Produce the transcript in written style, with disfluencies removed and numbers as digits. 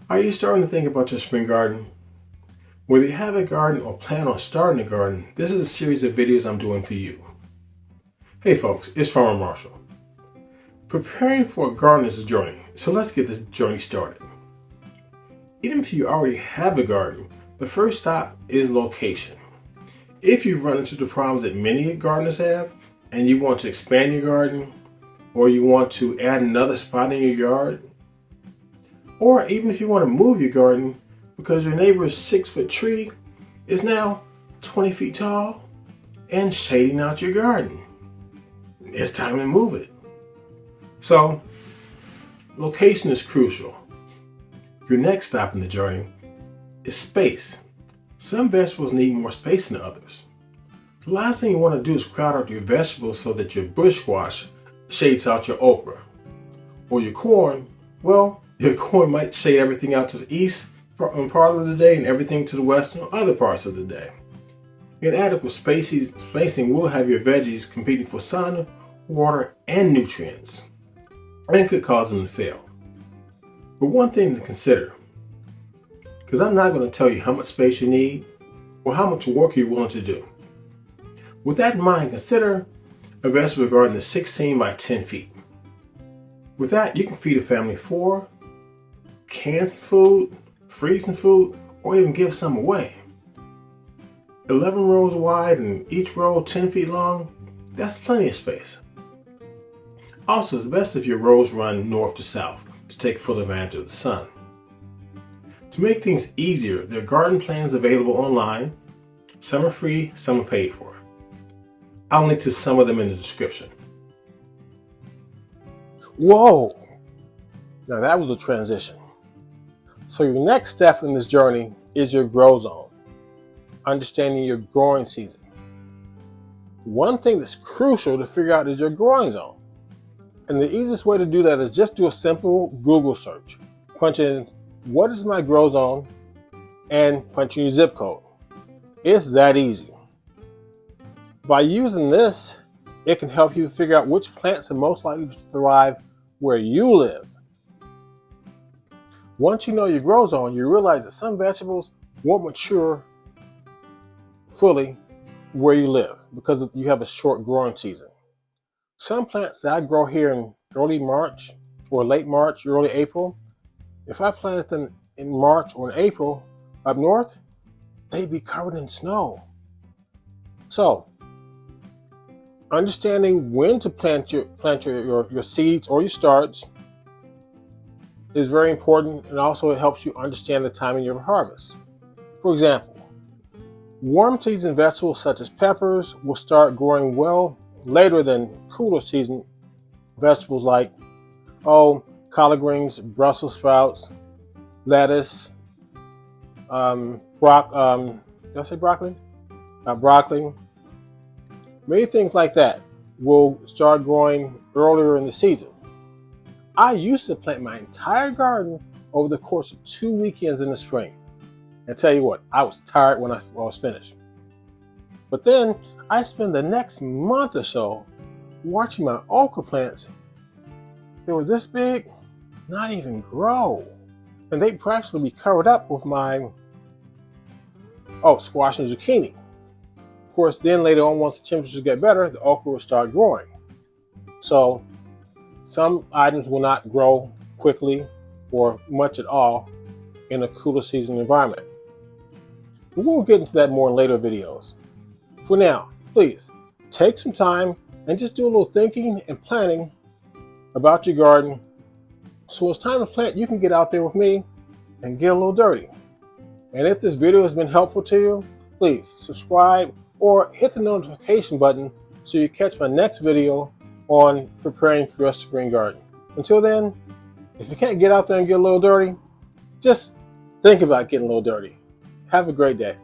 Are you starting to think about your spring garden? Whether you have a garden or plan on starting a garden, this is a series of videos I'm doing for you. Hey folks, it's Farmer Marshall. Preparing for a garden is a journey, so let's get this journey started. Even if you already have a garden, the first stop is location. If you've run into the problems that many gardeners have, and you want to expand your garden, or you want to add another spot in your yard, or even if you want to move your garden because your neighbor's 6-foot tree is now 20 feet tall and shading out your garden, it's time to move it. So, location is crucial. Your next stop in the journey is space. Some vegetables need more space than others. The last thing you want to do is crowd out your vegetables so that your bush squash shades out your okra. Or your corn, well, your corn might shade everything out to the east for part of the day and everything to the west on other parts of the day. Inadequate spacing will have your veggies competing for sun, water, and nutrients, and could cause them to fail. But one thing to consider, because I'm not going to tell you how much space you need or how much work you're willing to do. With that in mind, consider a vegetable garden that's 16 by 10 feet. With that, you can feed a family 4, can some food, freeze some food, or even give some away. 11 rows wide and each row 10 feet long, that's plenty of space. Also, it's best if your rows run north to south to take full advantage of the sun. To make things easier, there are garden plans available online. Some are free, some are paid for. I'll link to some of them in the description. Whoa! Now that was a transition. So your next step in this journey is your grow zone, understanding your growing season. One thing that's crucial to figure out is your growing zone. And the easiest way to do that is just do a simple Google search. Punch in, what is my grow zone? And punch in your zip code. It's that easy. By using this, it can help you figure out which plants are most likely to thrive where you live. Once you know your grow zone, you realize that some vegetables won't mature fully where you live because you have a short growing season. Some plants that I grow here in early March or late March, early April, if I planted them in March or in April up north, they'd be covered in snow. So, understanding when to plant your seeds or your starts is very important, and also it helps you understand the timing of your harvest. For example, warm season vegetables such as peppers will start growing well later than cooler season vegetables like collard greens, Brussels sprouts, lettuce, did I say broccoli? Broccoli. Many things like that will start growing earlier in the season. I used to plant my entire garden over the course of 2 weekends in the spring. And tell you what, I was tired when I was finished. But then I spent the next month or so watching my okra plants. They were this big, not even grow. And they'd practically be covered up with my squash and zucchini. Of course, then later on, once the temperatures get better, the okra will start growing. So some items will not grow quickly or much at all in a cooler season environment. We'll get into that more in later videos. For now, please take some time and just do a little thinking and planning about your garden. So when it's time to plant, you can get out there with me and get a little dirty. And if this video has been helpful to you, please subscribe or hit the notification button so you catch my next video on preparing for your spring garden. Until then, if you can't get out there and get a little dirty, just think about getting a little dirty. Have a great day.